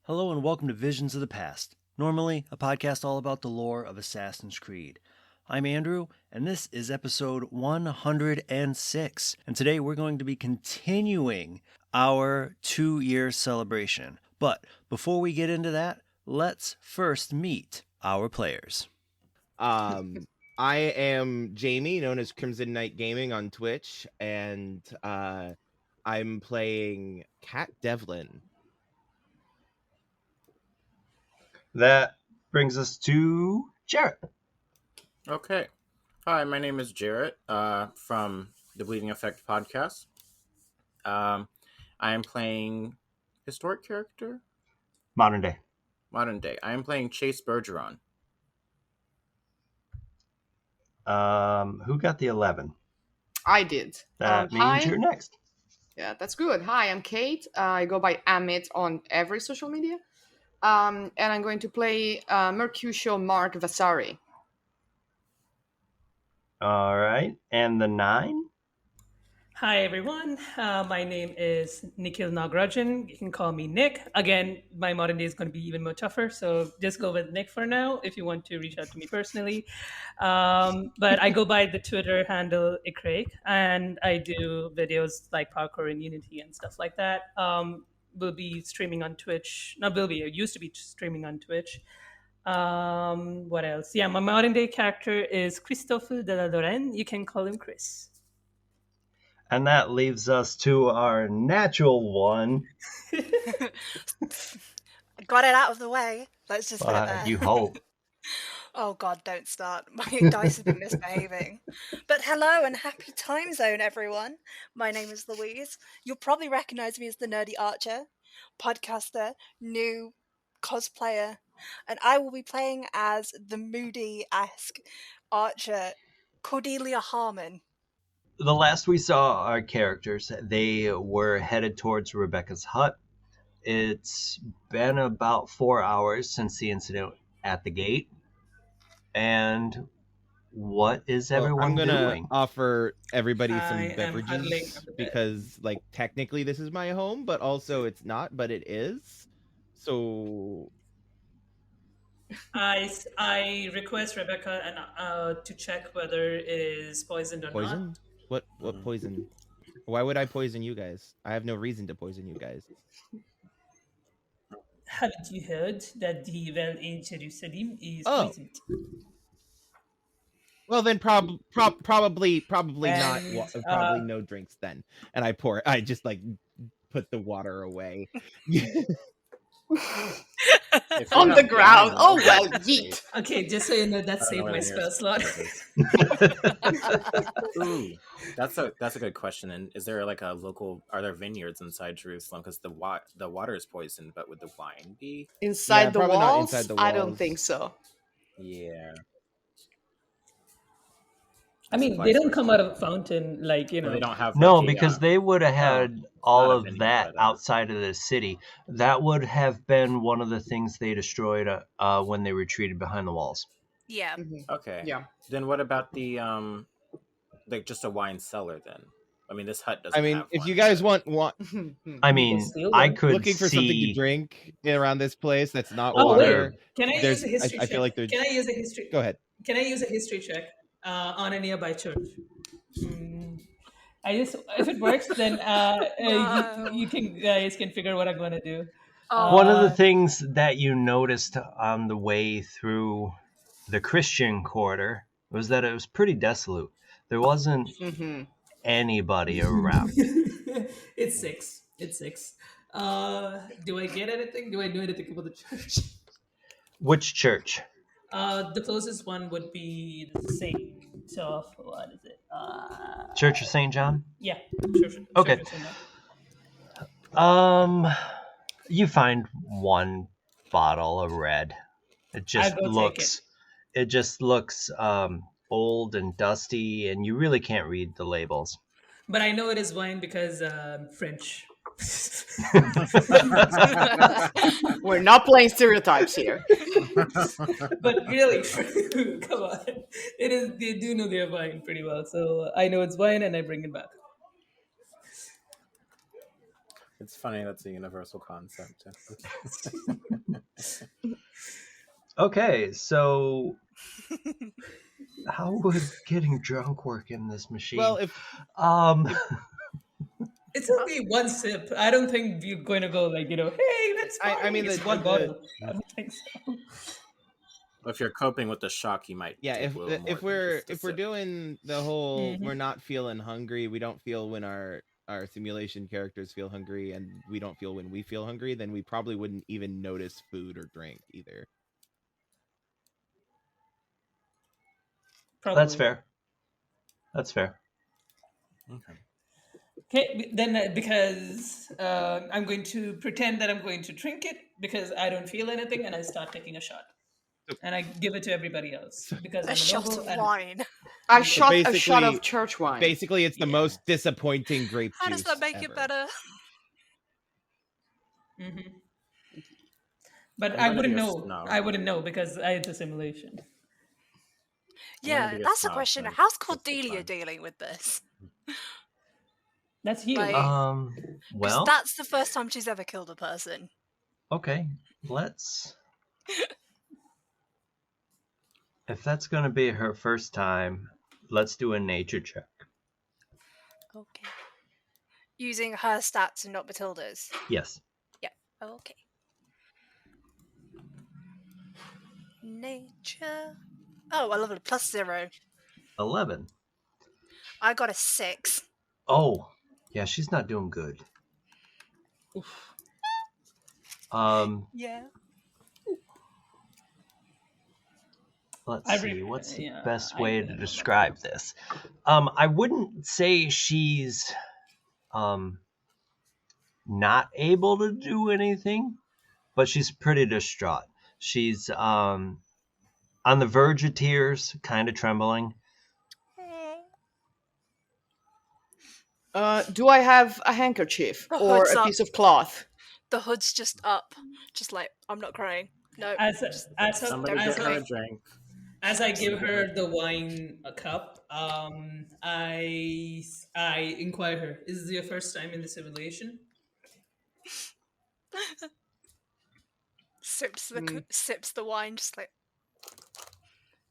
Hello and welcome to Visions of the Past, normally a podcast all about the lore of Assassin's Creed. I'm Andrew, and this is episode 106, and today we're going to be continuing our 2-year celebration. But before we get into that, let's first meet our players. I am Jamie, known as Crimson Knight Gaming on Twitch, and I'm playing Kat Devlin. That brings us to Jarrett. Okay. Hi, my name is Jarrett from the Bleeding Effect podcast. I am playing historic character? Modern day. Modern day. I am playing Chase Bergeron. Who got the 11? I did. That means you're next. Yeah, that's good. Hi, I'm Kate. I go by Amit on every social media. And I'm going to play Mercutio Mark Vasari. All right. And the 9? Hi, everyone. My name is Nikhil Nagrajan. You can call me Nick. Again, my modern day is going to be even more tougher, so just go with Nick for now if you want to reach out to me personally. But I go by the Twitter handle Ikrake, and I do videos like parkour in Unity and stuff like that. Will be streaming on Twitch. Not will be. I used to be streaming on Twitch. What else? Yeah, my modern day character is Christophe de la Lorraine. You can call him Chris. And that leaves us to our natural one. Got it out of the way. Let's just put it there. You hope. Oh God, don't start. My dice have been misbehaving. But hello and happy time zone, everyone. My name is Louise. You'll probably recognize me as the Nerdy Archer, podcaster, new cosplayer, and I will be playing as the moody-esque archer, Cordelia Harmon. The last we saw our characters, they were headed towards Rebecca's hut. It's been about 4 hours since the incident at the gate. And what is everyone doing? I'm going to offer everybody some I am huddling beverages up a bit. because, like, technically this is my home, but also it's not, but it is. So I request Rebecca and to check whether it is poisoned or poison? not. What poison? Why would I poison you guys? I have no reason to poison you guys. Haven't you heard that the well in Jerusalem is Oh. poisoned? Well, then probably And, not. Probably no drinks then. And I just like put the water away. On the ground. Oh, well, yeet. Okay, just so you know, that saved my spell slot. Ooh, that's a good question. And is there like are there vineyards inside Jerusalem? Because the water is poisoned, but would the wine be? Inside the probably not walls? inside the I don't walls. think so. Yeah. I mean, they don't come out of a fountain like, you know. They don't have. No, like, because they would have had all not a of vineyard, that but, outside of the city. That would have been one of the things they destroyed when they retreated behind the walls. Yeah. Okay. Yeah. Then what about the like just a wine cellar then? I mean, this hut doesn't. I mean, have if one, you guys but- want I mean, steal I them. could looking for something to see. drink around this place that's not Oh, water. wait. Can I There's- use a history I check? feel like there's- Can I use a history? Go ahead. Can I use a history check on a nearby church? If it works, then you guys can figure what I'm gonna do. One of the things that you noticed on the way through the Christian quarter was that it was pretty desolate. There wasn't anybody around. It's 6. Do I get anything? Do I do anything about the church? Which church? The closest one would be the Saint of what is it? Church of St. John? Yeah. Okay. Church of Saint John. You find one bottle of red. It just I go looks take it just looks old and dusty, and you really can't read the labels. But I know it is wine because French. We're not playing stereotypes here. But really, come on. It is. They do know their wine pretty well, so I know it's wine, and I bring it back. It's funny. That's a universal concept. Okay, so how would getting drunk work in this machine? Well, if It's only one sip. I don't think we're going to go like, hey, let's party. I mean, it's the- one the- bottle. I don't think so. If you're coping with the shock, you might. yeah, take a little more if than we're just a if we're sip. doing the whole Mhm. we're not feeling hungry, we don't feel when our simulation characters feel hungry, and we don't feel when we feel hungry, then we probably wouldn't even notice food or drink either. Probably. That's fair. That's fair. Okay. Okay, then because I'm going to pretend that I'm going to drink it because I don't feel anything, and I start taking a shot. And I give it to everybody else because I'm A shot noble of and- wine. I shot a shot basically- of church wine. Basically, it's the Yeah. most disappointing grape How juice does that make ever. it better? Mhm. But I'm I gonna wouldn't be a know. snob. I wouldn't know because I had the simulation. gonna Yeah, be a that's the snob question. and How's take the Cordelia time. dealing with this? That's you. Like- Because Well, that's the first time she's ever killed a person. okay, let's. If that's going to be her first time, let's do a nature check. Okay. Using her stats and not Matilda's. Yes. Okay. Nature. Oh, I love it. +0. 11. I got a 6. Oh, yeah, she's not doing good. Yeah. Let's I see, re- what's the yeah, best I- way to describe this? I wouldn't say she's not able to do anything, but she's pretty distraught. She's on the verge of tears, kind of trembling. Do I have a handkerchief The or hood's a up. piece of cloth? The hood's just up. Just like, I'm not crying. No. Somebody don't get do her it. a drink. As I give her the wine cup, I inquire her, is this your first time in the simulation? Sips the wine, just like.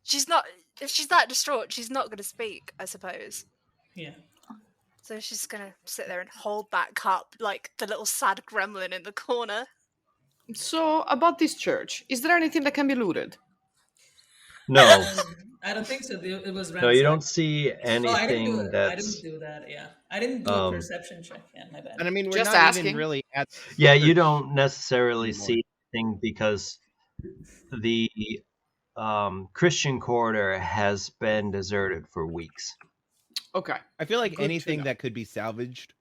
She's not. If she's that distraught, she's not going to speak, I suppose. Yeah. So she's going to sit there and hold that cup like the little sad gremlin in the corner. So, about this church, is there anything that can be looted? No, I don't think so. It was no, you don't ransacked. see Oh, I didn't do anything it. I that's. didn't do that. Yeah, I didn't do a perception check. Yeah, my bad. And I mean, we're Just not asking. even really at. Yeah, you don't necessarily Anymore. see anything because the Christian quarter has been deserted for weeks. Okay. I feel like Good to anything know. that could be salvaged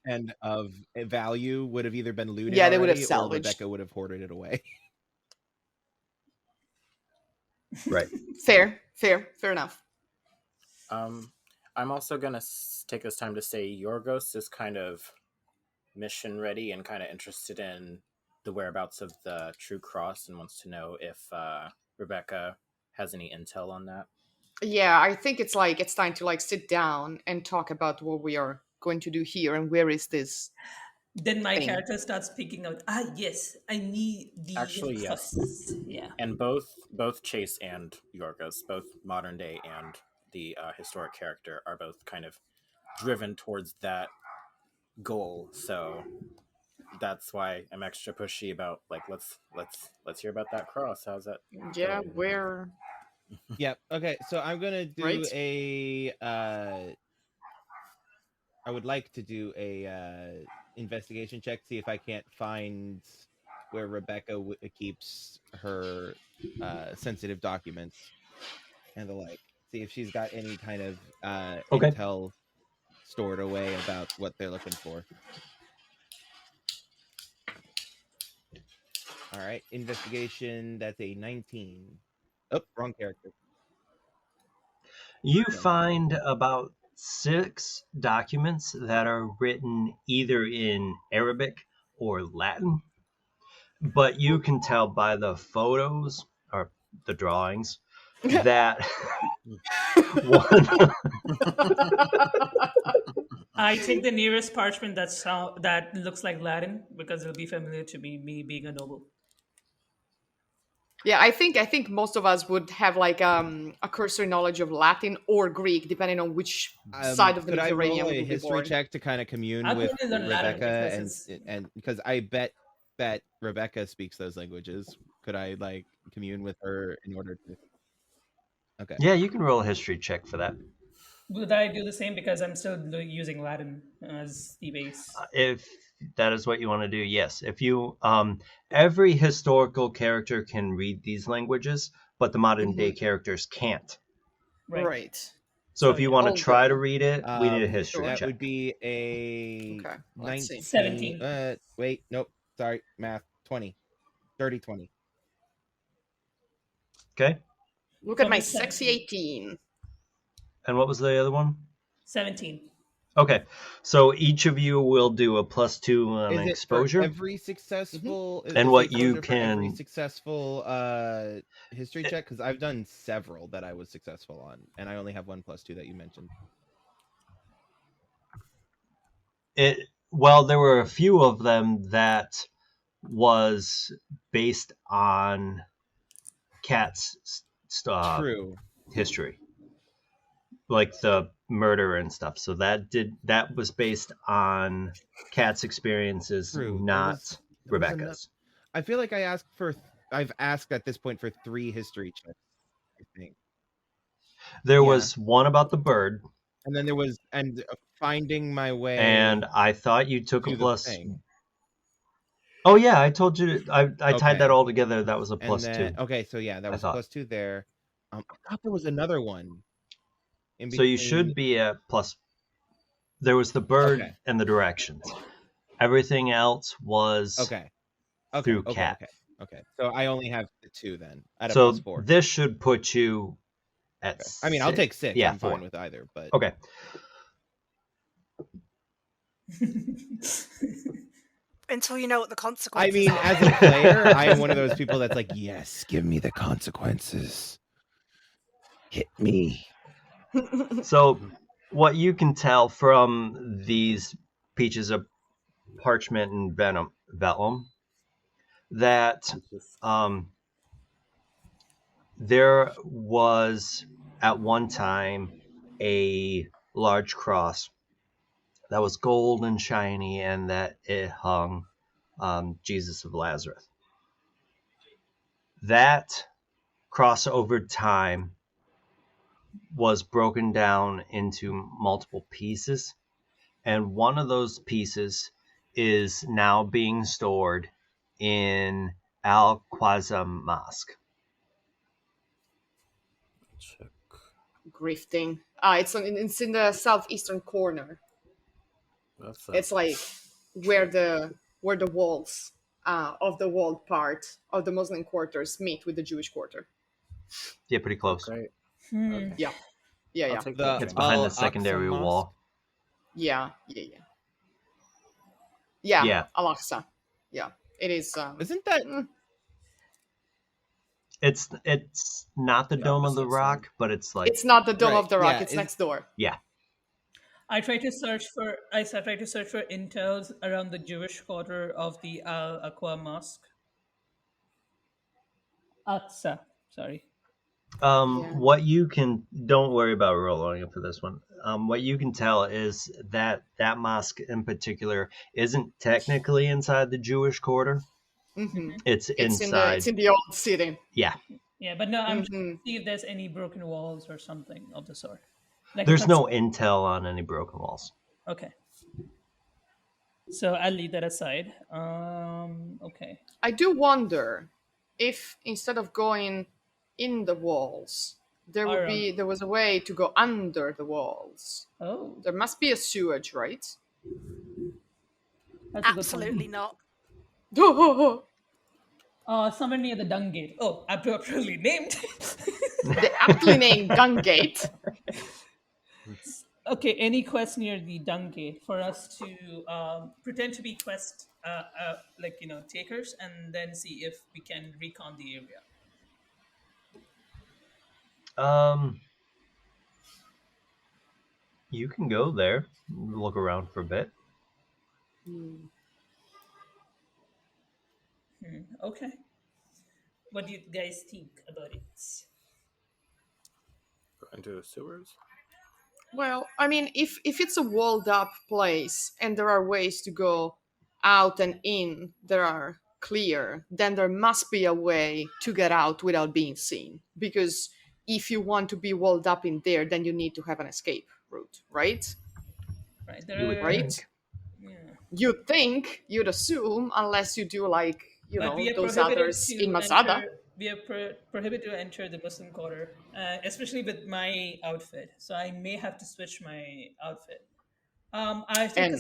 and of value would have either been looted. Yeah, they would have already, or salvaged. Rebecca would have hoarded it away. Right. Fair enough. I'm also gonna take this time to say Yorgos is kind of mission ready and kind of interested in the whereabouts of the True Cross and wants to know if Rebecca has any intel on that. Yeah, I think it's time to sit down and talk about what we are going to do here and where is this. Then my thing. character starts speaking out. Yes, I need the. Actually, yes. Yeah. And both Chase and Yorgos, both modern day and the historic character, are both kind of driven towards that goal. So that's why I'm extra pushy about let's hear about that cross. How's that? Yeah, going? where. Yep. Okay. So I'm gonna do Right. I would like to do a investigation check, see if I can't find where Rebecca keeps her sensitive documents and the like. See if she's got any kind of Okay. intel stored away about what they're looking for. All right, investigation. That's a 19. Oh, wrong character. You find about 6 documents that are written either in Arabic or Latin, but you can tell by the photos or the drawings that one, I take the nearest parchment that looks like Latin because it'll be familiar to me being a noble. Yeah, I think most of us would have like a cursory knowledge of Latin or Greek, depending on which side of the Could I roll Mediterranean we a will be history born. check to kind of commune I'll with probably learn Latin Rebecca because it's and because I bet Rebecca speaks those languages. Could I like commune with her in order to? Okay. Yeah, you can roll a history check for that. would I do the same because I'm still using Latin as the base? If that is what you want to do, yes. If you every historical character can read these languages, but the modern day characters can't. Right. So if you yeah. want to I'll try to go. read it, we need a history Sure. That check. would be a Okay, let's see. 19. 17. Wait, nope. Sorry, math. 20. 30, 20. Okay. Look at For my me, sexy 17. 18. And what was the other one? 17. Okay. So each of you will do a +2 on Is it for exposure. every successful? And is the what you exposure for every can- successful history check? Because I've done several that I was successful on, and I only have 1 + 2 that you mentioned. Well, there were a few of them that was based on Cat's True. history, like the murder and stuff. So that was based on Cat's experiences, True. not There was Rebecca's. I feel like I've asked at this point for 3 history checks, I think. There Yeah. was one about the bird, And then there was finding my way. and I thought you took to a the plus. thing. Oh yeah, I told you. I tied Okay. that all together. That was a And +2. then okay, so yeah, that I was thought. +2 there. I thought there was another one. In So you should between. be at plus. There was the bird Okay. and the directions. Everything else was Okay. through Cat. Okay. So I only have the 2 then at a So +4. this should put you at. Okay. I mean, I'll take 6. Yeah, I'm 4. fine with either. But Okay. Until you know what the I consequences mean, are. as a player, I am one of those people that's like, yes, give me the consequences. Hit me. So what you can tell from these pieces of parchment and vellum that there was at one time a large cross that was gold and shiny, and that it hung Jesus of Lazarus. That cross over time was broken down into multiple pieces, and one of those pieces is now being stored in Al Qaza Mosque. Check. Grifting. It's in the southeastern corner. It's like where the walls of the walled part of the Muslim quarters meet with the Jewish quarter. Yeah, pretty close. Great. Hmm. Yeah. Yeah. I'll take The- that. It's behind the Al-Aqsa secondary Mosque? wall. Yeah. Yeah. Al-Aqsa. Yeah. It is. Isn't that It's not the Dome of the opposite Rock, side. but it's like It's not the Dome Right, of the Rock. yeah, It's it- next door. yeah. I tried to search for intels around the Jewish quarter of the Al Aqsa Mosque. Aqsa, sorry. Yeah. What you can don't worry about rolling it for this one. What you can tell is that mosque in particular isn't technically inside the Jewish quarter. Mm-hmm. It's It's inside. it's in the old city. Yeah. Yeah, but no, I'm Mhm. trying to see if there's any broken walls or something of the sort. Like There's no construct- intel on any broken walls. Okay. So I'll leave that aside. Okay. I do wonder if instead of going in the walls, there was a way to go under the walls. Oh, There must be a sewage, right? that's a good Absolutely point. not. Somewhere near the dung gate. Oh, appropriately named. The aptly named Dung Gate. Okay, any quest near the dung gate for us to pretend to be quest takers, and then see if we can recon the area. You can go there, look around for a bit. Okay. What do you guys think about it? Go into the sewers. Well, I mean, if it's a walled up place and there are ways to go out and in that are clear, then there must be a way to get out without being seen. Because if you want to be walled up in there, then you need to have an escape route, right? Right. You would There are, Right? think. yeah. You'd think, you'd assume, unless you do like, But we are those prohibited others in to Masada. enter. We are prohibited to enter the Muslim quarter, especially with my outfit. So I may have to switch my outfit. I'll take And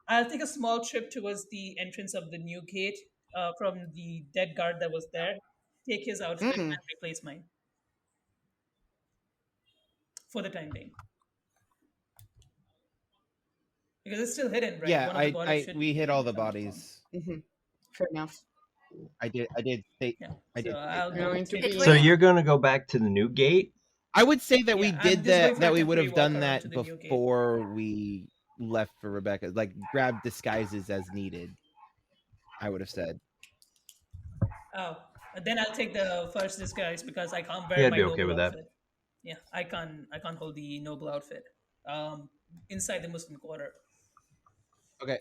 I'll take a small trip towards the entrance of the new gate from the dead guard that was there. Take his outfit mm, and replace mine for the time being, because it's still hidden, right? Yeah, One of the bodies should we hit be all the found from. bodies. fair enough. I did state. Yeah. I So did state I'll that. go Going to take. be So you're going to go back to the new gate? I would say that we Yeah, I'm did just going that. for a That we would temporary have walk done around to that the new gate. before we left for Rebecca. Like grab disguises as needed. I would have said. Oh, then I'll take the first disguise because I can't wear Yeah, I'd my be okay noble with that. outfit. Yeah, I can't hold the noble outfit. Inside the Muslim quarter. Okay.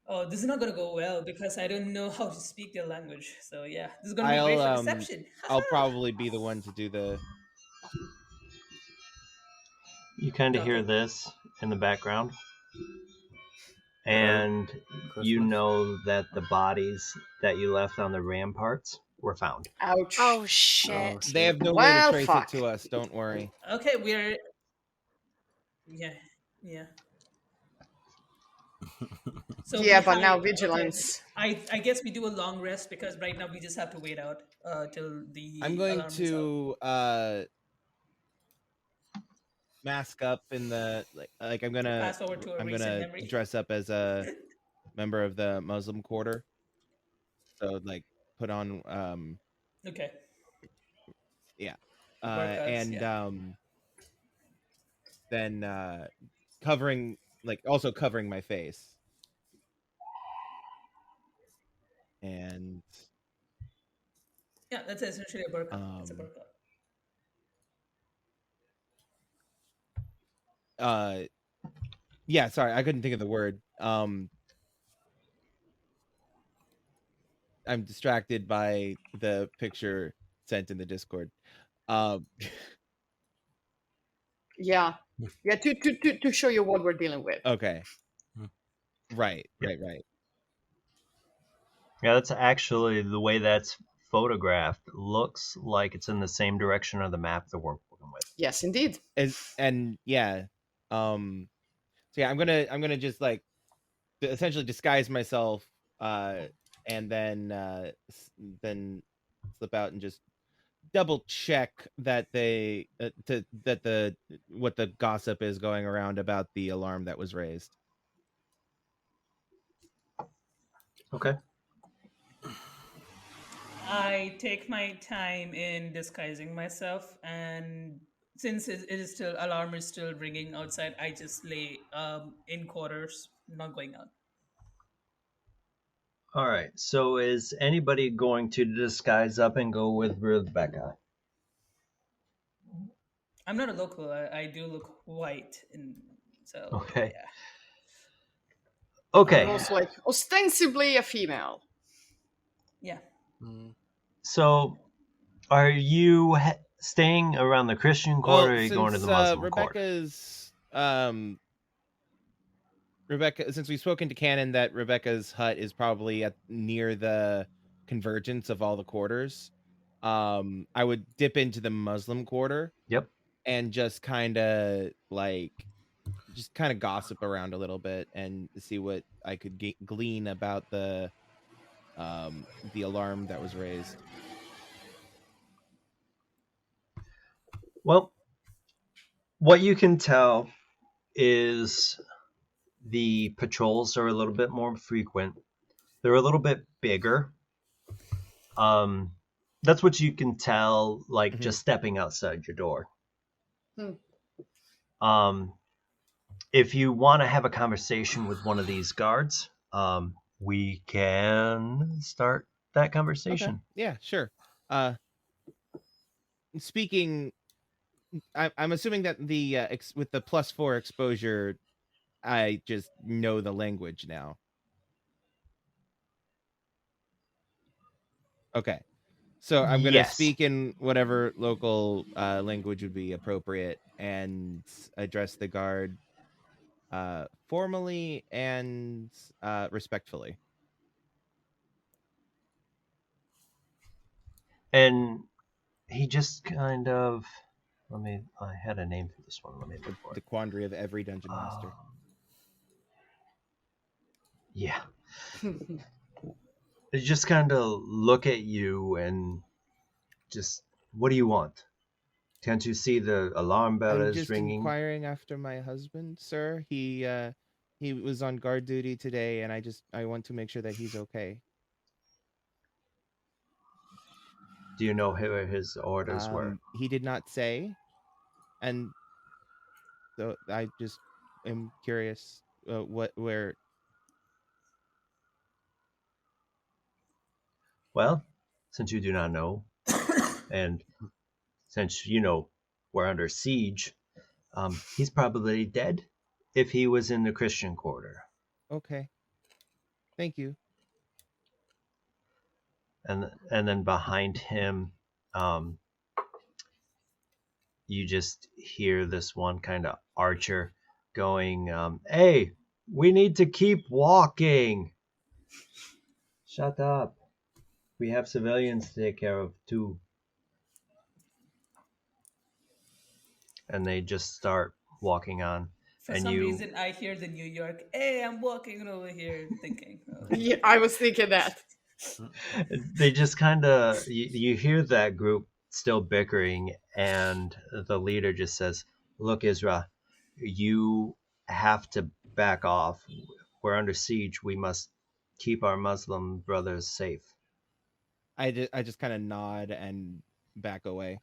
Oh, this is not gonna go well because I don't know how to speak their language. So yeah, this is gonna be great for deception. I'll probably be the one to do the. You kind of hear Okay. this in the background. Merry And you Christmas. know that the bodies that you left on the ramparts were found. Ouch. Oh shit. They have no way Well, to trace fuck. it to us. Don't worry. Okay, we're yeah. So Yeah, we but now hide- okay, vigilance. I guess we do a long rest because right now we just have to wait out till the I'm going alarm is out. to mask up in the like I'm gonna Fast forward to a recent memory. dress up as a member of the Muslim quarter. So like put on Okay. yeah. Burqas, And yeah. then covering also covering my face. And Yeah, that's essentially a burqa. It's a burqa. yeah, sorry, I couldn't think of the word. I'm distracted by the picture sent in the Discord. Yeah. Yeah, to show you what we're dealing with. Okay. Right. Yep. Right. Yeah, that's actually the way that's photographed. Looks like it's in the same direction of the map that we're working with. Yes, indeed. And yeah. So yeah, I'm gonna just like essentially disguise myself and then slip out and just double check that they what the gossip is going around about the alarm that was raised. Okay. I take my time in disguising myself, and since it is still alarm is still ringing outside, I just lay in quarters, not going out. All right. So is anybody going to disguise up and go with Rebecca? I'm not a local. I do look white, and so Okay. yeah. Okay. I'm also like ostensibly a female. Yeah. So are you staying around the Christian quarter, or are you going to the Muslim quarter? Rebecca, since we've spoken to Canon that Rebecca's hut is probably near the convergence of all the quarters, I would dip into the Muslim quarter. Yep. And just kind of gossip around a little bit and see what I could glean about the alarm that was raised. Well, what you can tell is the patrols are a little bit more frequent. They're a little bit bigger. That's what you can tell, like just stepping outside your door. If you want to have a conversation with one of these guards, we can start that conversation. Okay. Yeah, sure. Speaking, I'm assuming that the with the +4 exposure, I just know the language now. Okay. So I'm going to Yes. speak in whatever local language would be appropriate and address the guard formally and respectfully. And he just kind of, I had a name for this one. Let me look for The it. quandary of every dungeon master. Yeah. They just kind of look at you and just, what do you want? Can't you see the alarm bell I'm is just ringing? inquiring after my husband, sir. He was on guard duty today, and I want to make sure that he's okay. Do you know where his orders were? He did not say, and so I just am curious where. Well, since you do not know, and since you know we're under siege, he's probably dead if he was in the Christian quarter. Okay. Thank you. And then behind him, you just hear this one kind of archer going, "Hey, we need to keep walking." Shut up. We have civilians to take care of too. And they just start walking on. For and some you reason, I hear the New York, hey, I'm walking over here thinking. Oh. Yeah, I was thinking that. they just kind of you hear that group still bickering, and the leader just says, "Look, Isra, you have to back off. We're under siege. We must keep our Muslim brothers safe." I just kind of nod and back away.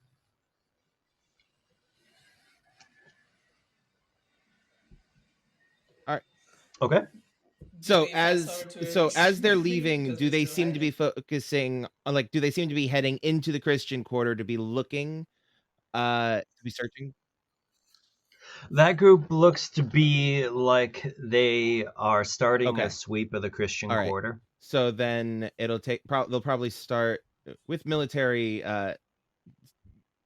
All right. Okay. So as they're leaving, do they seem to be focusing on, like, do they seem to be heading into the Christian quarter to be looking, to be searching? That group looks to be like they are starting Okay. a sweep of the Christian All right. quarter. So then it'll take. They'll probably start with military.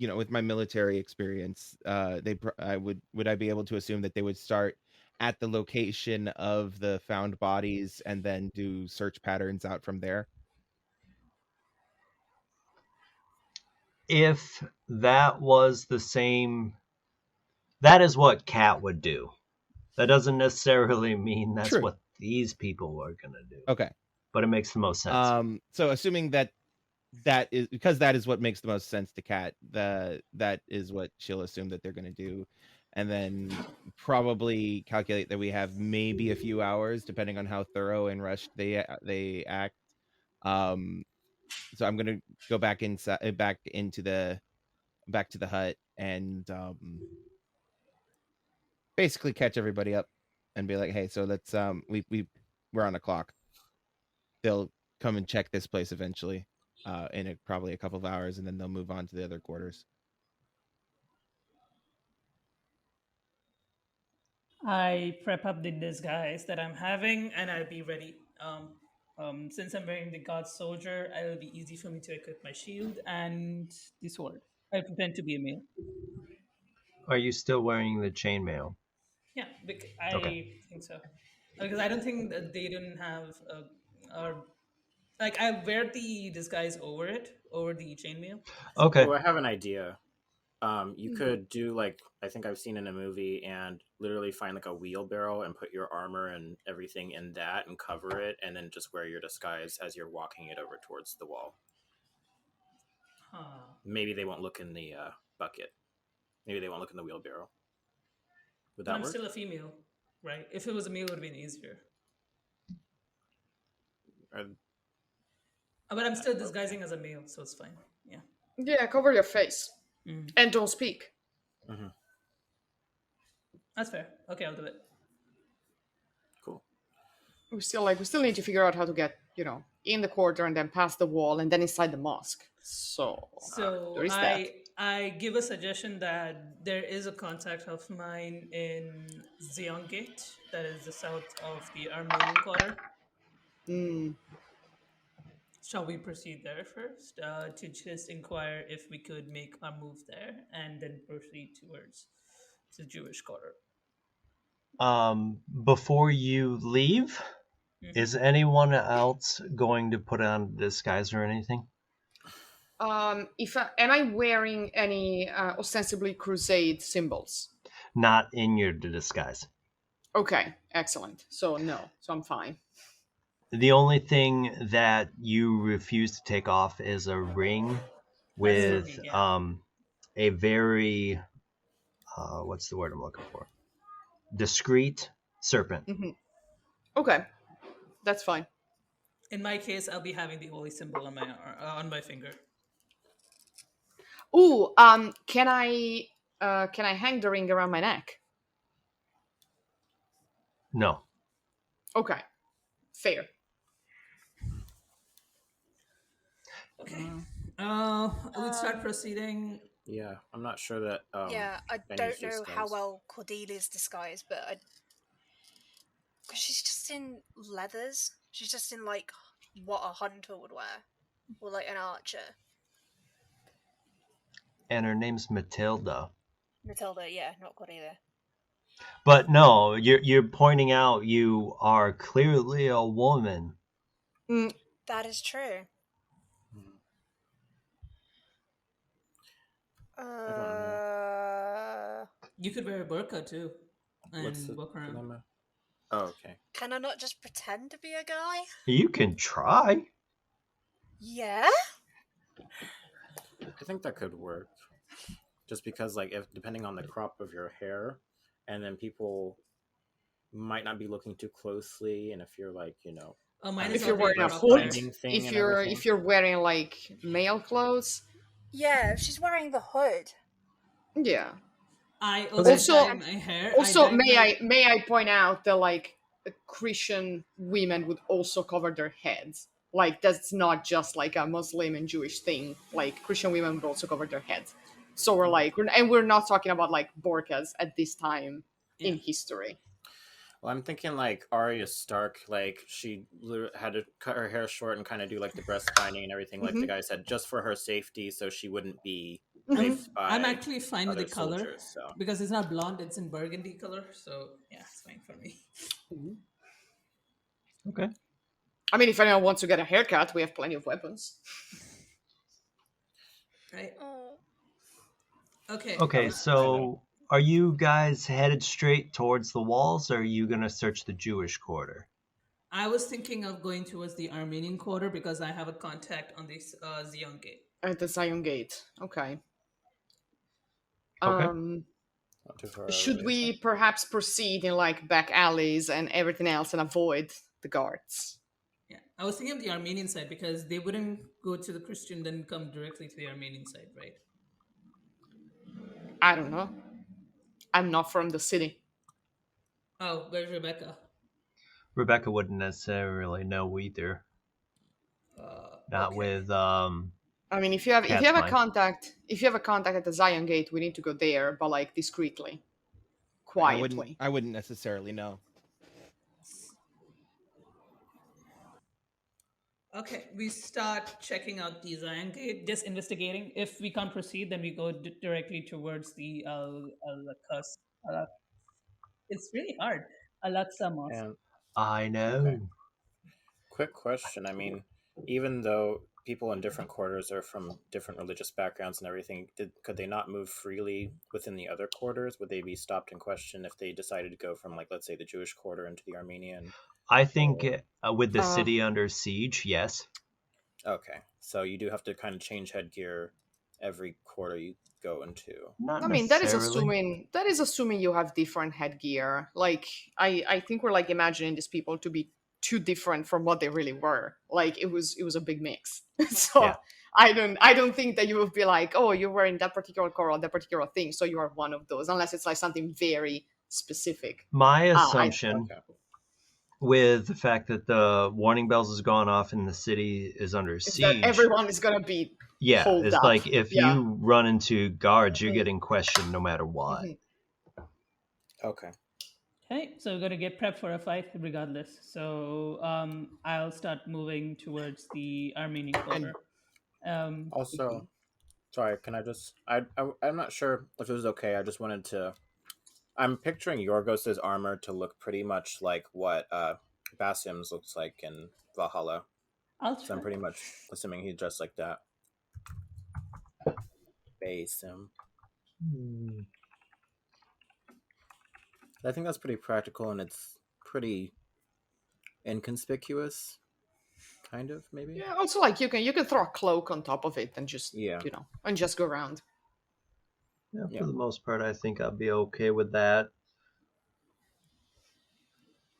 With my military experience, would I be able to assume that they would start at the location of the found bodies and then do search patterns out from there? If that was the same, that is what Cat would do. That doesn't necessarily mean that's True. what these people are going to do. Okay. But it makes the most sense. So assuming that is because that is what makes the most sense to Kat, that is what she'll assume that they're going to do, and then probably calculate that we have maybe a few hours depending on how thorough and rushed they act. So I'm going to go back inside, back to the hut, and basically catch everybody up and be like, hey, so let's we're on a clock. They'll come and check this place eventually, in probably a couple of hours, and then they'll move on to the other quarters. I prep up the disguise that I'm having, and I'll be ready. Since I'm wearing the God Soldier, it will be easy for me to equip my shield and the sword. I pretend to be a male. Are you still wearing the chainmail? Yeah, I think so. Because I don't think that they didn't have or like I wear the disguise over the chainmail. Okay. Oh, I have an idea. You could do, like, I think I've seen in a movie, and literally find like a wheelbarrow and put your armor and everything in that and cover it, and then just wear your disguise as you're walking it over towards the wall. Maybe they won't look in the bucket. Maybe they won't look in the wheelbarrow. Would that But I'm work? still a female, right? If it was a male, it would have been easier. But I'm still disguising as a male, so it's fine. Yeah. Yeah, cover your face. And don't speak. Mm-hmm. That's fair. Okay, I'll do it. Cool. We still need to figure out how to get, in the quarter and then past the wall and then inside the mosque. So So there is that. I give a suggestion that there is a contact of mine in Zeon Gate, that is the south of the Armenian quarter. Shall we proceed there first to just inquire if we could make our move there and then proceed towards the Jewish quarter? Before you leave, is anyone else going to put on a disguise or anything? Am I wearing any ostensibly crusade symbols? Not in your disguise. Okay, excellent. So no, so I'm fine. The only thing that you refuse to take off is a ring with me, yeah. a very what's the word I'm looking for? Discreet serpent. Okay, that's fine. In my case, I'll be having the holy symbol on my finger. Ooh, can I hang the ring around my neck? No. Okay, fair. Okay. We'll start proceeding. Yeah, I'm not sure that. Yeah, I Benny's don't know how disguised. well Cordelia's disguised, but because she's just in leathers. She's just in like what a hunter would wear, or like an archer. And her name's Matilda. Matilda, yeah, not Cordelia. But no, you're pointing out you are clearly a woman. That is true. I don't know. You could wear a burqa too and What's the walk around. dilemma? Oh, okay. Can I not just pretend to be a guy? You can try. Yeah. I think that could work. Just because, like, if depending on the crop of your hair, and then people might not be looking too closely, and if you're like, If you're wearing a hood, if you're wearing like male clothes. Yeah, if she's wearing the hood. Yeah. I also dye my hair. Also, may I point out that like Christian women would also cover their heads. Like that's not just like a Muslim and Jewish thing. Like Christian women would also cover their heads. So we're not talking about like burqas at this time in history. Well, I'm thinking like Arya Stark, like she had to cut her hair short and kind of do like the breast binding and everything, like the guy said, just for her safety, so she wouldn't be raped by. I'm actually fine with the color soldiers, because it's not blonde; it's in burgundy color. So yeah, it's fine for me. Okay. I mean, if anyone wants to get a haircut, we have plenty of weapons. Right. Okay, so are you guys headed straight towards the walls, or are you going to search the Jewish quarter? I was thinking of going towards the Armenian quarter because I have a contact on this Zion Gate. At the Zion Gate. Okay. Should we perhaps proceed in like back alleys and everything else and avoid the guards? Yeah, I was thinking of the Armenian side because they wouldn't go to the Christian then come directly to the Armenian side, right? I don't know. I'm not from the city. Oh, where's Rebecca? Rebecca wouldn't necessarily know either. Not with I mean, if you have a contact at the Zion Gate, we need to go there, but like discreetly, quietly. I wouldn't necessarily know. Okay, we start checking out the Zion Gate, just investigating. If we can't proceed, then we go directly towards the Al-Aqsa. It's really hard. Al-Aqsa Mosque. I know. Okay. Quick question. I mean, even though people in different quarters are from different religious backgrounds and everything, could they not move freely within the other quarters? Would they be stopped and questioned if they decided to go from, like, let's say, the Jewish quarter into the Armenian? I think with the city under siege, yes. Okay, so you do have to kind of change headgear every quarter you go into. I mean, that is assuming you have different headgear. Like, I think we're like imagining these people to be too different from what they really were. Like, it was a big mix. So yeah. I don't think that you would be like, oh, you're wearing that particular color or that particular thing, so you are one of those, unless it's like something very specific. My assumption Okay. with the fact that the warning bells has gone off and the city is under Is that siege. everyone is gonna be holed it's up. like if you run into guards, you're Mhm. getting questioned no matter what. Mhm. Okay. Okay, so we're gonna get prepped for a fight regardless. So I'll start moving towards the Armenian corner. Also, sorry, can I just? I'm not sure if it was okay. I just wanted to. I'm picturing Yorgos's armor to look pretty much like what Basim's looks like in Valhalla. I'll So I'm try. pretty much assuming he's dressed like that. Basim. I think that's pretty practical and it's pretty inconspicuous, kind of maybe. Yeah. Also, like you can throw a cloak on top of it and just Yeah. and just go around. Yeah, Yeah. for the most part, I think I'll be okay with that.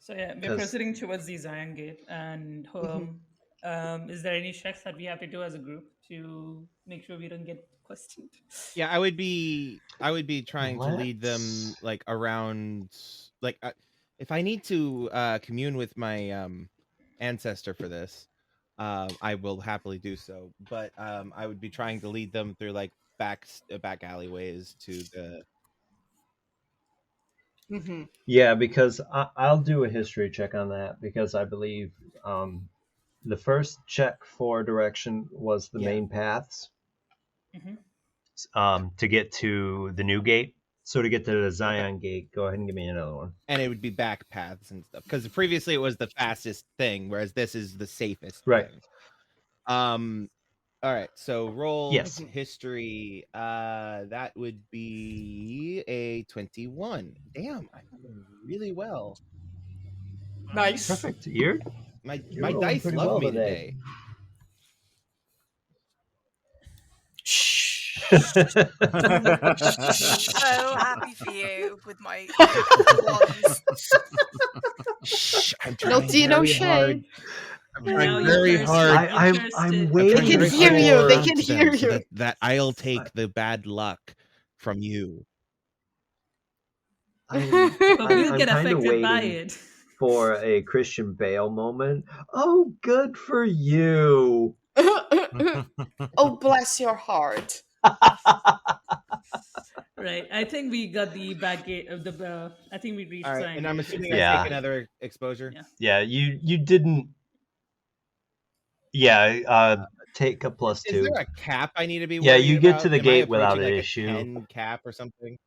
So yeah, we're 'Cause- proceeding towards the Zion Gate, and is there any checks that we have to do as a group to make sure we don't get questioned? Yeah, I would be trying to lead them Let's- like around, like if I need to commune with my ancestor for this, I will happily do so. But I would be trying to lead them through like back alleyways to the. Mm-hmm. Yeah, because I'll do a history check on that because I believe the first check for direction was the Yeah. main paths Mhm. to get to the new gate. So to get to the Zion Gate, go ahead and give me another one. And it would be back paths and stuff because previously it was the fastest thing, whereas this is the safest Right. thing. All right, so roll Yes. history. That would be a 21. Damn, I'm doing really well. Nice. Perfect. You're My rolling dice pretty love well me today. Shh. So happy for you with my ones. Shh, I'm No trying tea, no very shade. hard. I'm Now trying you're very thirsty. hard. You're I'm thirsty. waiting. They can very hear hard you. to They prove can to them hear so you. that I'll take the bad luck from you. But we'll I'm get kind of affected by waiting it. for a Christian Bale moment. Oh, good for you. Oh, bless your heart. Right. I think we got the back gate of the. I think we reached. All right, Zion and I'm Gate. assuming Yeah. I take another exposure. Yeah. Yeah, you didn't. Yeah, take a +2. Is there a cap I need to be Yeah, worried you get about? to the Am I gate without approaching, an like, issue. a 10 cap or something?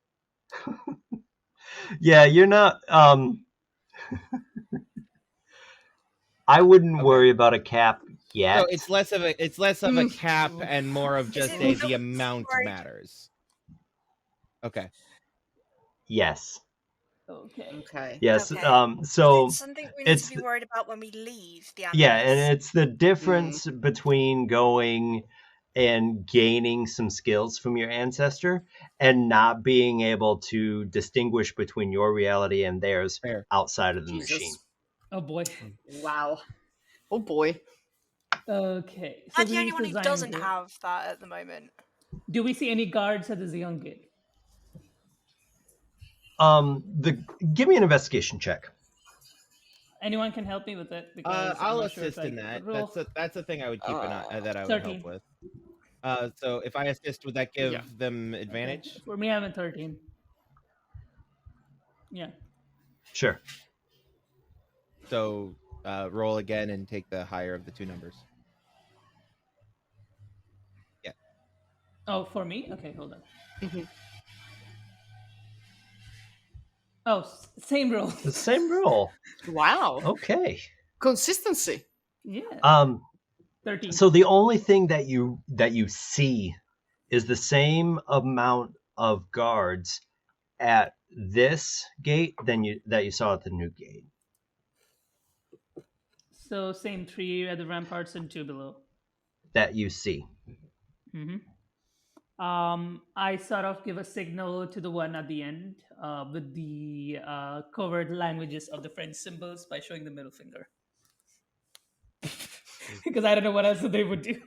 Yeah, you're not. I wouldn't worry about a cap yet. So it's less of a cap and more of just it the not amount worried? matters. Okay. Yes. Okay. Okay. Yes. Okay. So It's something we need it's to be worried about when we leave the yeah, animals. and it's the difference between going and gaining some skills from your ancestor and not being able to distinguish between your reality and theirs Fair. outside of the Jesus. machine. Oh boy. Wow. Oh boy. Okay. So I'm the we only reached one the who Zion doesn't Gate. have that at the moment. Do we see any guards at the Zion Gate? Give me an investigation check. Anyone can help me with it because I'll I'm not sure if assist I in get that. the roll. That's a thing I would keep that I would 13. help with. So if I assist, would that give Yeah. them advantage? Okay. For me, I'm at 13. Yeah. Sure. So roll again and take the higher of the two numbers. Yeah. Oh, for me? Okay, hold on. Mhm. Oh, same roll. The same roll. Wow. Okay. Consistency. Yeah. 13. So the only thing that you see is the same amount of guards at this gate that you saw at the new gate. So same 3 at the ramparts and 2 below. That you see. Mm-hmm. I sort of give a signal to the one at the end with the covert languages of the French symbols by showing the middle finger. Because I don't know what else they would do.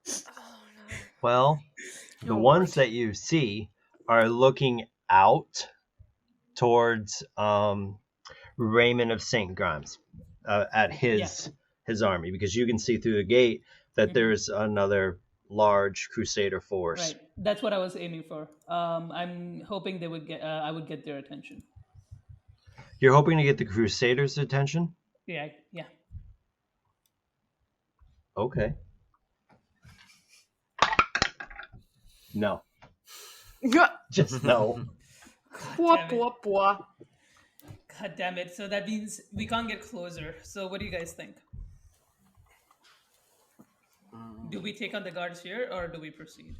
Oh no. Well, the ones that you see are looking out towards Raymond of St. Grimes at his army, because you can see through the gate that there's another large Crusader force. Right. That's what I was aiming for. I'm hoping they would get. I would get their attention. You're hoping to get the Crusaders' attention? Yeah. Okay. No. Just no. Pua. God damn it. So that means we can't get closer. So what do you guys think? Do we take on the guards here or do we proceed?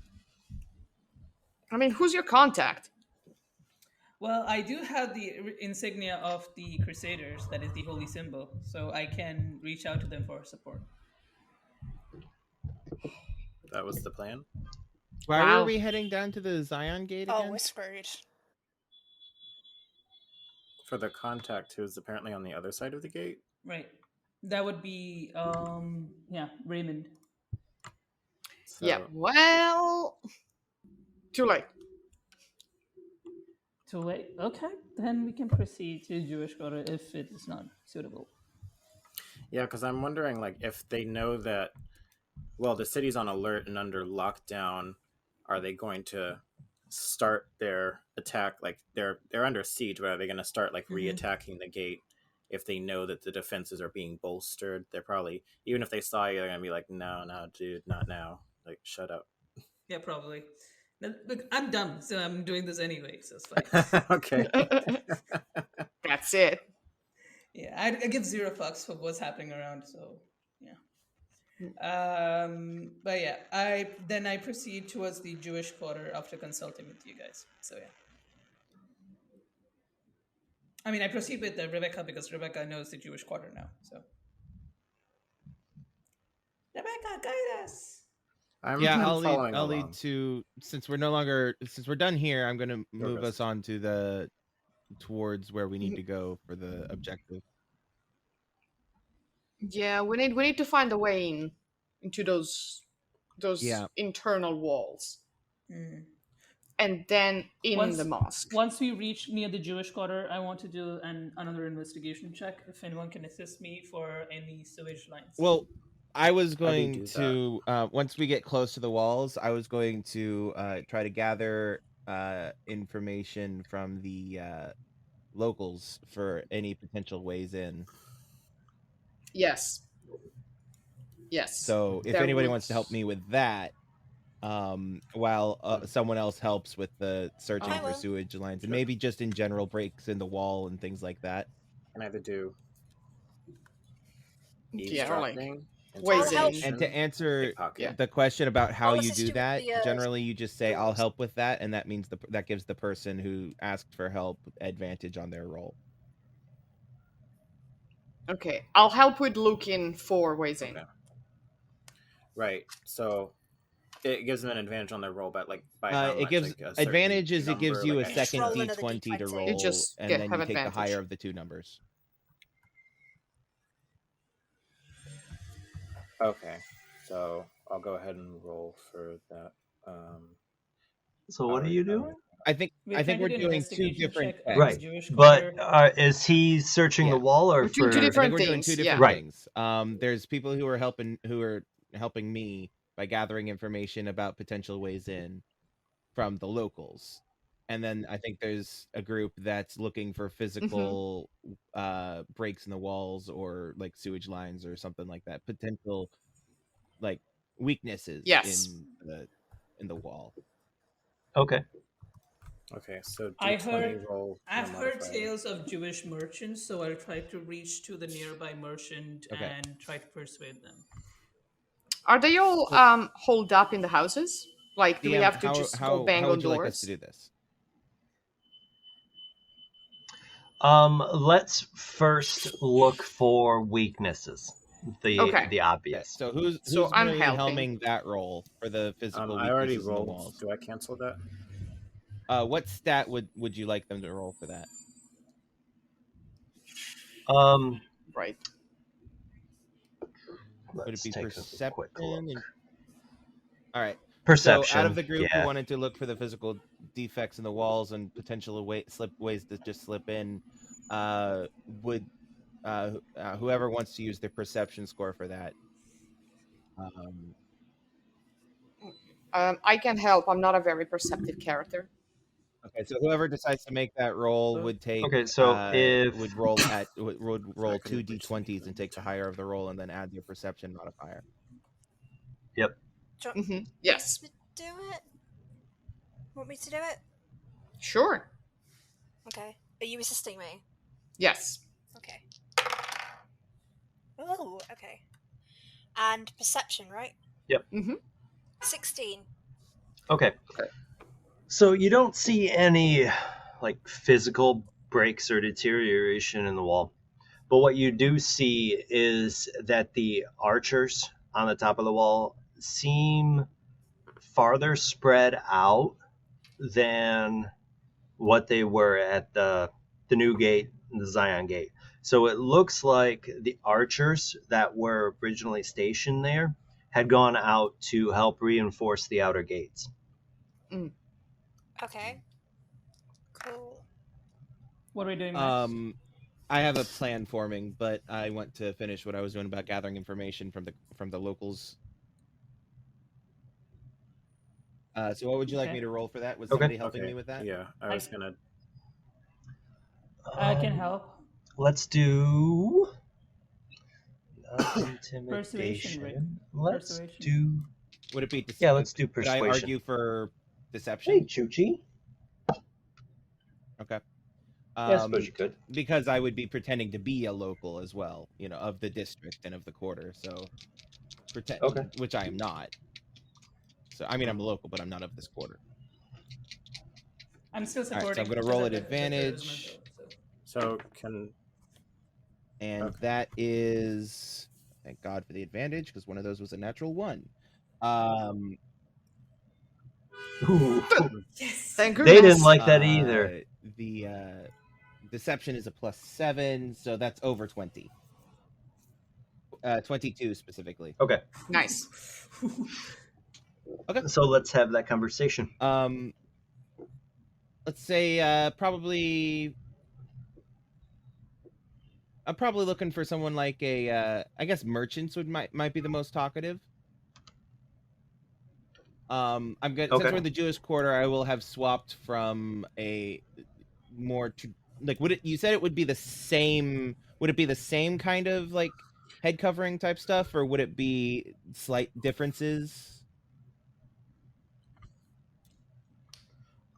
I mean, who's your contact? Well, I do have the insignia of the Crusaders, that is the holy symbol, so I can reach out to them for support. That was the plan. Why Wow. were we heading down to the Zion Gate again? Oh, we're screwed. For the contact who's apparently on the other side of the gate. Right. That would be, Raymond. So, Yeah, well, too late. Too late. Okay, then we can proceed to Jewish quarter if it is not suitable. Yeah, because I'm wondering, like, if they know that, well, the city's on alert and under lockdown, are they going to start their attack? Like, they're under siege, but are they going to start, like, re-attacking the gate if they know that the defenses are being bolstered? They're probably, even if they saw you, they're going to be like, no, dude, not now. Like, shut up. Yeah, probably. Now, look, I'm dumb, so I'm doing this anyway, so it's fine. Okay. That's it. Yeah, I give zero fucks for what's happening around, so yeah. But yeah, I proceed towards the Jewish quarter after consulting with you guys. So yeah. I mean, I proceed with Rebecca because Rebecca knows the Jewish quarter now. So Rebecca, guide us. I'll lead to, since we're done here, I'm gonna move us on to towards where we need to go for the objective. Yeah, we need to find a way into those internal walls. And then the mosque. Once we reach near the Jewish quarter, I want to do another investigation check if anyone can assist me for any sewage lines. Well, I was going to, once we get close to the walls, I was going to try to gather information from the locals for any potential ways in. Yes. So if anybody wants to help me with that, while someone else helps with the searching for sewage lines, and maybe just in general breaks in the wall and things like that. Can either do eavesdropping, and to answer the question about how you do that, generally you just say, "I'll help with that," and that means that gives the person who asked for help advantage on their roll. Okay, I'll help with looking for ways in. Okay. Right. So it gives them an advantage on their roll, but like by how much, it gives like advantages. Number, it gives you like a second D20 to roll, and then you take the higher of the two numbers. Okay, so I'll go ahead and roll for that. So what are you doing? I think we're doing two different things. Right, but is he searching the wall or two different we're doing things? two different things. There's people who are helping me by gathering information about potential ways in from the locals, and then I think there's a group that's looking for physical breaks in the walls or like sewage lines or something like that, potential like weaknesses in the wall. Okay, so I've heard tales of Jewish merchants, so I'll try to reach to the nearby merchant and try to persuade them. Are they all holed up in the houses? Like, do we have to just go bang on doors? How would you like us to do this? Let's first look for weaknesses. The obvious. So who's really helming that roll for the physical weaknesses? I already rolled. In the walls. Do I cancel that? What stat would you like them to roll for that? Right. Would it be perception? All right. Perception. So out of the group who yeah. wanted to look for the physical defects in the walls and potential ways to just slip in, would whoever wants to use their perception score for that. I can help. I'm not a very perceptive character. Okay, so whoever decides to make that roll would take. Okay, so if would roll I can two reach d20s and take the them. higher of the roll, and then add your perception modifier. yep. Do you want Yes. me to do it? Want me to do it? Sure. Okay. Are you assisting me? Yes. Okay. Oh, okay. And perception, right? Yep. 16. Okay. So you don't see any like physical breaks or deterioration in the wall. But what you do see is that the archers on the top of the wall seem farther spread out than what they were at the new gate, the Zion gate. So it looks like the archers that were originally stationed there had gone out to help reinforce the outer gates. Okay. Cool. What are we doing next? I have a plan forming, but I want to finish what I was doing about gathering information from the locals. So what would you like me to roll for that? Was somebody helping me with that? Yeah, I was gonna. I can help. Let's do Persuasion, Rick. intimidation. Let's Persuasion. do. Would it be? Yeah, let's do Could I persuasion. argue for deception? Hey, Chuchi. Okay. Yeah, I suppose you could. Because I would be pretending to be a local as well, of the district and of the quarter. So, Okay. Which I am not. So I mean, I'm a local, but I'm not of this quarter. I'm still All right, supporting. so I'm going to roll at advantage. So can. And Okay. that is, thank God for the advantage, because one of those was a natural 1. Ooh. Yes. Thank They goodness. didn't like that either. The deception is a +7, so that's over 20. 22 specifically. Okay. Nice. Okay. So let's have that conversation. Let's say probably. I'm probably looking for someone like I guess merchants might be the most talkative. I'm good. Okay. Since we're in the Jewish quarter, I will have swapped from a more like you said it would be the same. Would it be the same kind of like head covering type stuff, or would it be slight differences?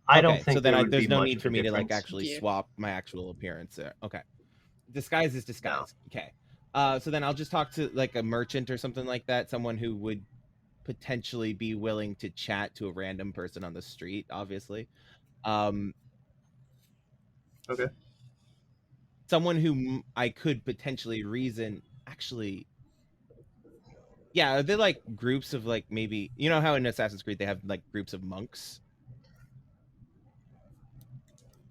I don't think so then there would there's be no much need of for a me to like difference. actually Yeah. swap my actual appearance there. Okay, disguise is disguise. No. Okay, so then I'll just talk to like a merchant or something like that, someone who would potentially be willing to chat to a random person on the street, obviously. Okay. Someone who I could potentially reason. Actually, yeah, are there like groups of like maybe how in Assassin's Creed they have like groups of monks?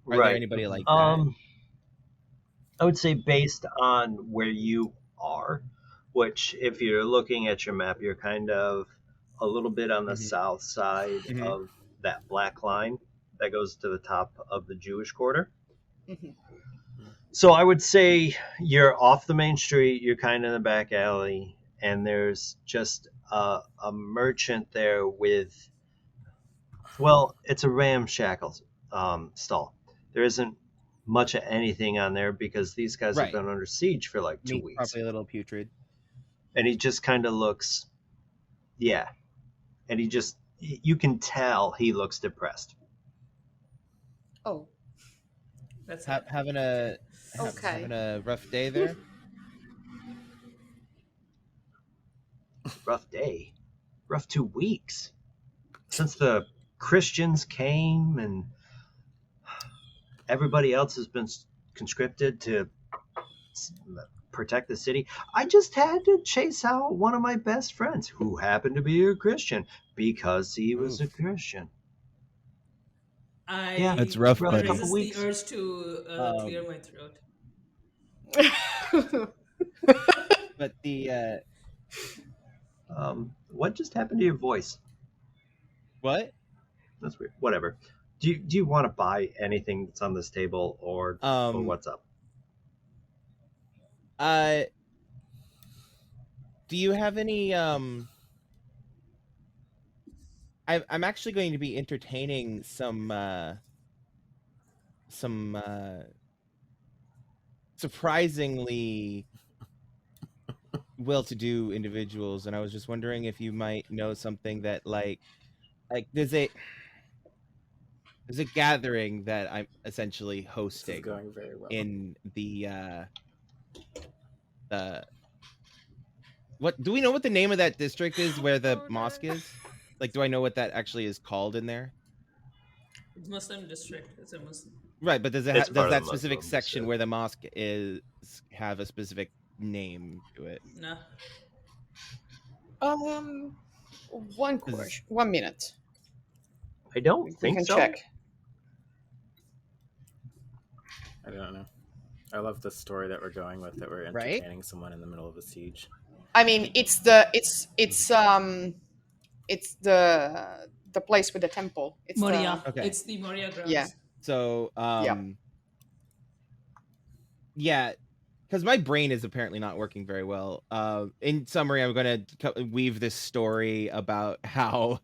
Are there anybody like that? I would say based on where you are, which if you're looking at your map, you're kind of a little bit on the south side of that black line that goes to the top of the Jewish quarter. So I would say you're off the main street, you're kind of in the back alley, and there's just a merchant there with, well, it's a ramshackle stall. There isn't much of anything on there because these guys have been under siege for like 2 weeks. Probably a little putrid. And he just kind of looks, yeah. And you can tell he looks depressed. Oh. That's having a rough day there. Rough day. Rough 2 weeks. Since the Christians came and everybody else has been conscripted to protect the city. I just had to chase out one of my best friends who happened to be a Christian because he was a Christian. Yeah, it's rough, I buddy. resist the urge to clear my throat. But the what just happened to your voice? What? That's weird. Whatever. Do you want to buy anything that's on this table, or what's up? Do you have any I'm actually going to be entertaining some surprisingly well-to-do individuals, and I was just wondering if you might know something that like there's a gathering that I'm essentially This is hosting going very well. in the what do we know what the name of that district is where the mosque is? Like, do I know what that actually is called in there? It's Muslim district. It's a Muslim. Right, but does it It's does part of that the specific Muslim section district. where the mosque is have a specific name to it? No. One question. 1 minute. I don't We think can so. check. I don't know. I love the story that we're going with, that we're Right? entertaining someone in the middle of a siege. I mean, it's the place with the temple. It's Moria. Okay. It's the Moria grounds. Yeah. So, Yep. yeah, because my brain is apparently not working very well. In summary, I'm going to weave this story about how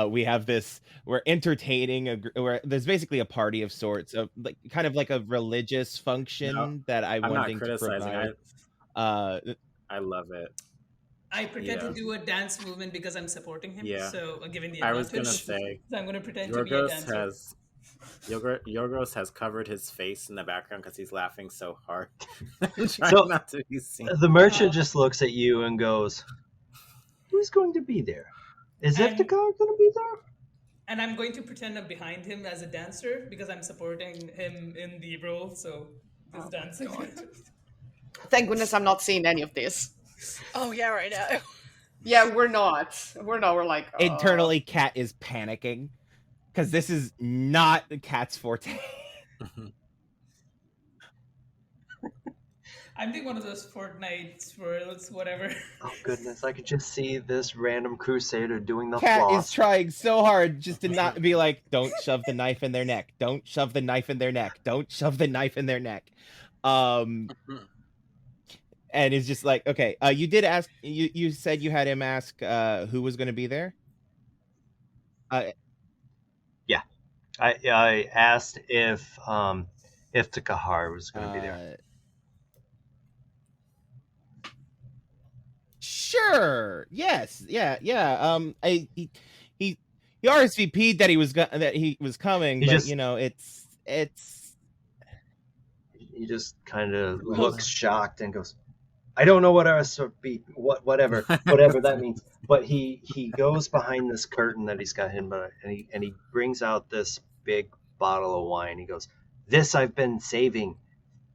we have this. We're entertaining where there's basically a party of sorts, of like kind of like a religious function that I'm I'm not wanting to criticizing. provide. I love it. I pretend Yeah. to do a dance movement because I'm supporting him. Yeah. So given the I advantage, was gonna say, so I'm gonna pretend to be a dancer. Yorgos has covered his face in the background because he's laughing so hard. Trying So- not to be seen. The merchant just looks at you and goes, "Who's going to be there? Is And- Iftikhar going to be there?" And I'm going to pretend I'm behind him as a dancer because I'm supporting him in the role. So this dancing. Thank goodness I'm not seeing any of this. Oh yeah, I know. Yeah, we're not. We're like Internally, Kat is panicking because this is not Kat's forte. I'm doing one of those Fortnite swirls, whatever. Oh goodness, I could just see this random crusader doing the Kat floss. is trying so hard just to not be like, don't shove the knife in their neck. Don't shove the knife in their neck. Don't shove the knife in their neck. And it's just like, okay, you did ask, you said you had him ask who was going to be there? Yeah. I asked if Iftikhar was going to be there. Sure. Yes. Yeah. He RSVP'd that he was coming, but just- you know, it's He just kind of looks shocked and goes, "I don't know what RSVP, whatever that means." But he goes behind this curtain that he's got hidden, and he brings out this big bottle of wine. He goes, "This I've been saving,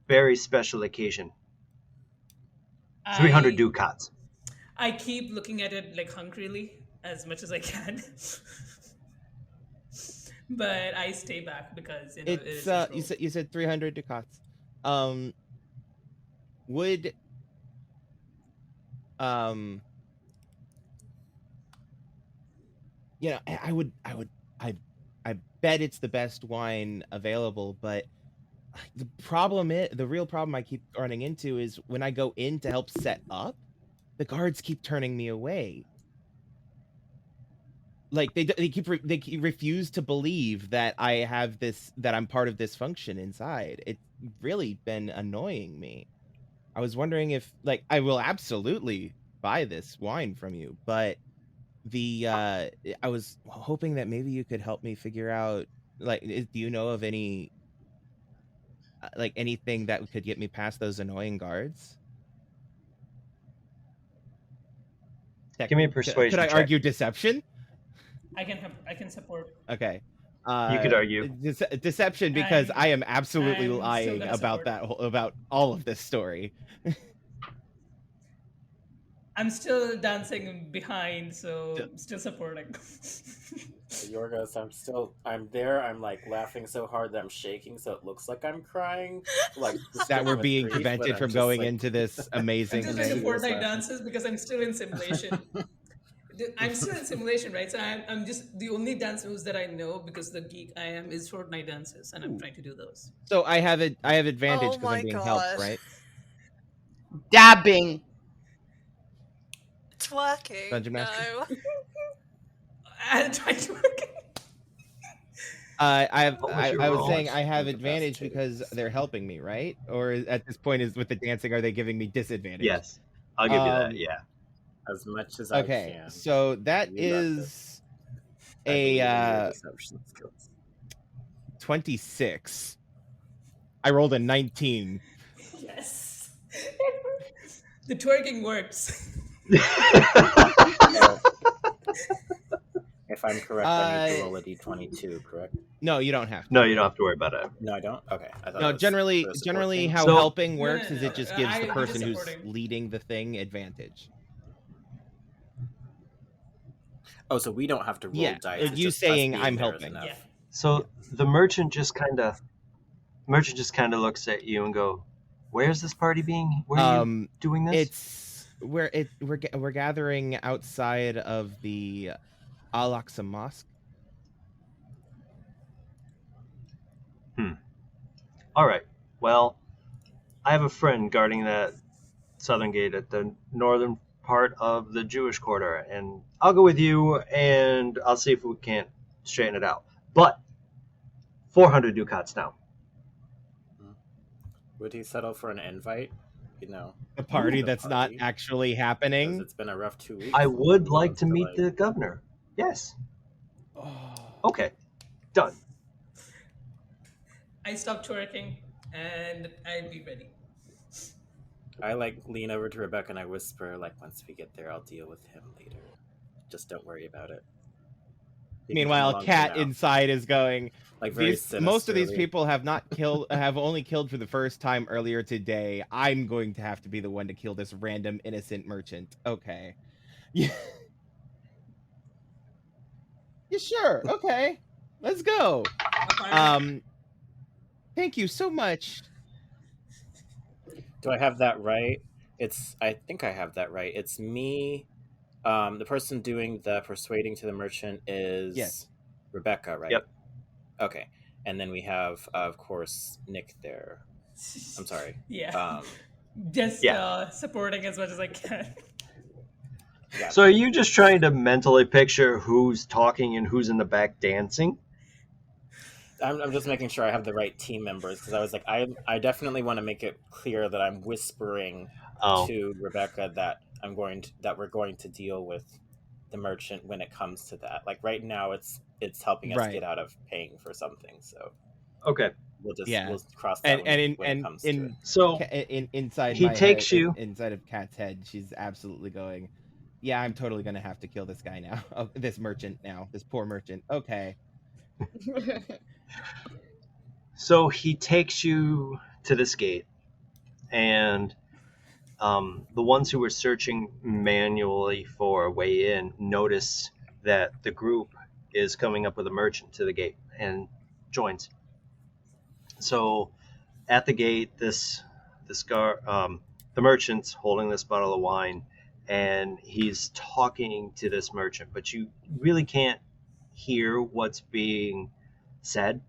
very special occasion. 300 ducats." I keep looking at it like hungrily as much as I can. But I stay back because it is you said 300 ducats. Would you know, I bet it's the best wine available, but the real problem I keep running into is when I go in to help set up, the guards keep turning me away. Like they refuse to believe that that I'm part of this function inside. It's really been annoying me. I was wondering if, like, I will absolutely buy this wine from you, but I was hoping that maybe you could help me figure out, like, do you know of any like anything that could get me past those annoying guards? Give me a persuasion Could I check. argue deception? I can support. Okay. You could argue. Deception, because I am absolutely I'm still lying gonna about support. about all of this story. I'm still dancing behind, so I'm still supporting. Yorgos, I'm there. I'm like laughing so hard that I'm shaking, so it looks like I'm crying. Like That we're with being grief, but prevented I'm from just, going like, into this I'm amazing just doing the thing. Fortnite dances because I'm still in simulation. I'm still in simulation, right? So I'm just the only dance moves that I know because the geek I am is Fortnite dances, and I'm trying to do those. So I have advantage Oh because I'm my being god. helped, right? Dabbing. It's working. Dungeon Master? No. I'll try to work it. I What was your was roll? saying I have Incapacitated. advantage because they're helping me, right? Or at this point, is with the dancing, are they giving me disadvantage? Yes, I'll give you that. Yeah. As much as I Okay, can. so that You got is I believe in your a deception skills. 26. I rolled a 19. Yes. The twerking works. If I'm correct, I need to roll a d22, correct? No, you don't have to. No, you don't have to worry about it. No, I don't? Okay. I thought No, it was generally for the support thing. how So- helping No, works no, is no, it just no, gives I the did person who's supporting. leading the thing advantage. Oh, so we don't have to roll Yeah, dice. you it's just us saying being I'm there is helping. enough. Yeah. So the merchant just kind of looks at you and go, "Where's this party being? Where are you doing this?" We're gathering outside of the Al-Aqsa Mosque. All right. Well, I have a friend guarding that southern gate at the northern part of the Jewish quarter, and I'll go with you, and I'll see if we can't straighten it out. But 400 ducats now. Would he settle for an invite? You know, A party The that's not party? actually because happening. it's been a rough 2 weeks. I would He like wants to meet like- the governor. Yes. Oh. Okay. Done. I stop twerking and I'd be ready. I lean over to Rebecca and I whisper, once we get there, I'll deal with him later. Just don't worry about it. You can come Meanwhile, along for Kat now. inside is going. Very Most of these sinisterly. people have not killed, have only killed for the first time earlier today. I'm going to have to be the one to kill this random innocent merchant. Okay. Yeah. Yeah, sure. Okay. Let's go. Thank you so much. Do I have that right? I think I have that right. It's me. The person doing the persuading to the merchant is Yes. Rebecca, right? Yep. Okay. And then we have, of course, Nick there. I'm sorry. Yeah. Just supporting as much as I can. Yeah. So are you just trying to mentally picture who's talking and who's in the back dancing? I'm just making sure I have the right team members because I was like, I definitely want to make it clear that I'm whispering to Rebecca that we're going to deal with the merchant when it comes to that. Like right now, it's helping us get out of paying for something. So okay, we'll cross that when it comes to it. So inside he my takes head, you inside of Kat's head. She's absolutely going. Yeah, I'm totally gonna have to kill this guy now. Oh, this merchant now. This poor merchant. Okay. So he takes you to this gate, and the ones who were searching manually for a way in notice that the group is coming up with a merchant to the gate and joins. So at the gate, the merchant's holding this bottle of wine, and he's talking to this merchant, but you really can't hear what's being said.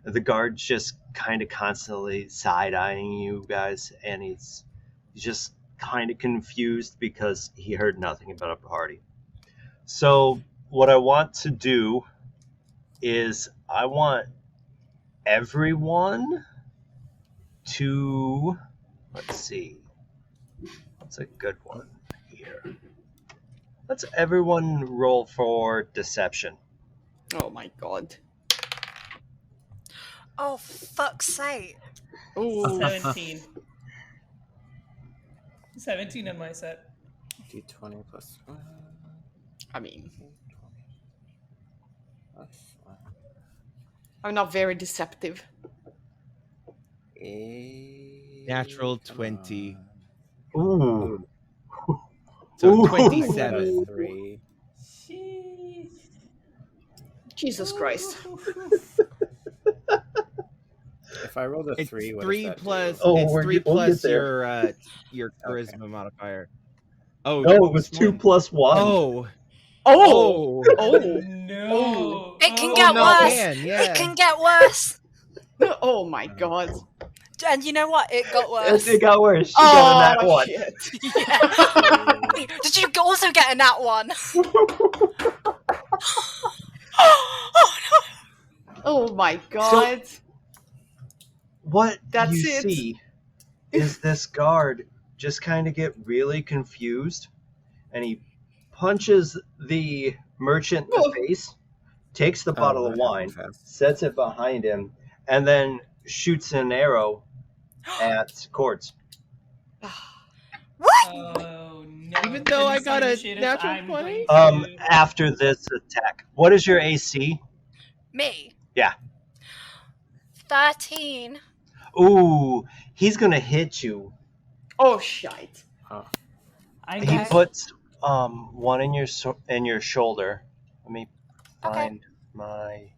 The guard's just kind of constantly side-eyeing you guys, and he's just kind of confused because he heard nothing about a party. So what I want to do is I want everyone to, let's see, what's a good one here? Let's everyone roll for deception. Oh my god. Oh, fuck's sake. Ooh. 17. 17 on my set. D20 plus 1. I mean, I'm not very deceptive. Natural 20. Ooh. So Ooh. 27. 3. Jesus Christ. If I rolled a 3, It's what 3 does that plus. do? It's 3 we'll plus get there. your charisma modifier. Oh No, it was 2 plus 1. Oh, Oh! Oh! No. It can Oh, get no, worse. yeah. It can get worse. Oh my god. And you know what? It got worse. It got worse. She got a nat Oh, one. shit. Yeah. Did you also get a nat one? Oh my god. What That's you it. see is this guard just kind of get really confused, and he punches the merchant in the Oh. face, takes the bottle of that happened wine, fast. sets it behind him, and then shoots an arrow at Quartz. What? Oh no! Even though I got a Initiative, natural I'm 20? going to- After this attack, what is your AC? Me? Yeah. 13. Ooh, he's gonna hit you. Oh, shite. I He guess puts one in your shoulder. Let me find my.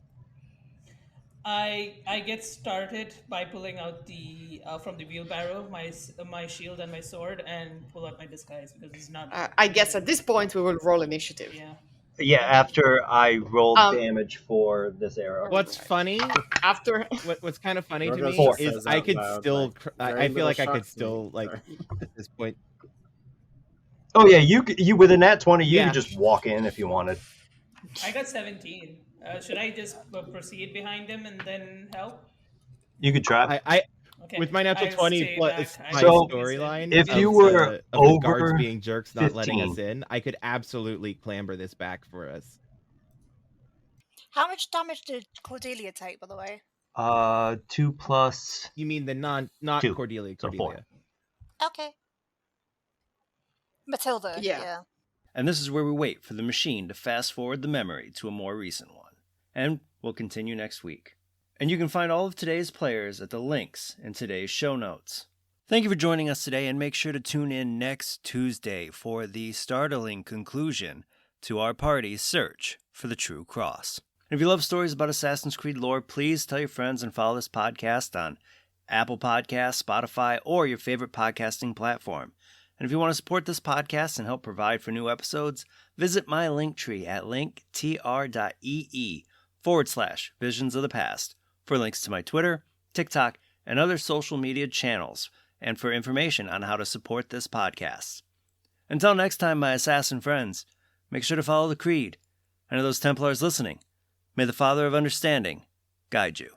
I get started by pulling out the from the wheelbarrow my shield and my sword and pull out my disguise because it's not. I guess at this point we will roll initiative. Yeah. Yeah, after I rolled Um, damage for this arrow. What's funny? After What's kind of funny to Yorgos me Four. is says I out could loud, still. like, I very feel like I little could shocks me. still like Sorry. at this point. Oh yeah, you with a nat 20, you Yeah. could just walk in if you wanted. I got 17. Should I just proceed behind him and then help? You could try. I Okay. with my natural I'll 20 stay plus back. my So, storyline if of you were the guards over being jerks not letting us 15. in, I could absolutely clamber this back for us. How much damage did Cordelia take, by the way? 2 plus. You mean the not Two. Cordelia? So four. Okay. Matilda, Yeah. yeah. And this is where we wait for the machine to fast forward the memory to a more recent one. And we'll continue next week. And you can find all of today's players at the links in today's show notes. Thank you for joining us today, and make sure to tune in next Tuesday for the startling conclusion to our party's search for the true cross. And if you love stories about Assassin's Creed lore, please tell your friends and follow this podcast on Apple Podcasts, Spotify, or your favorite podcasting platform. And if you want to support this podcast and help provide for new episodes, visit my Linktree at linktr.ee/Visions of the Past for links to my Twitter, TikTok, and other social media channels, and for information on how to support this podcast. Until next time, my assassin friends, make sure to follow the Creed. And to those Templars listening, may the Father of Understanding guide you.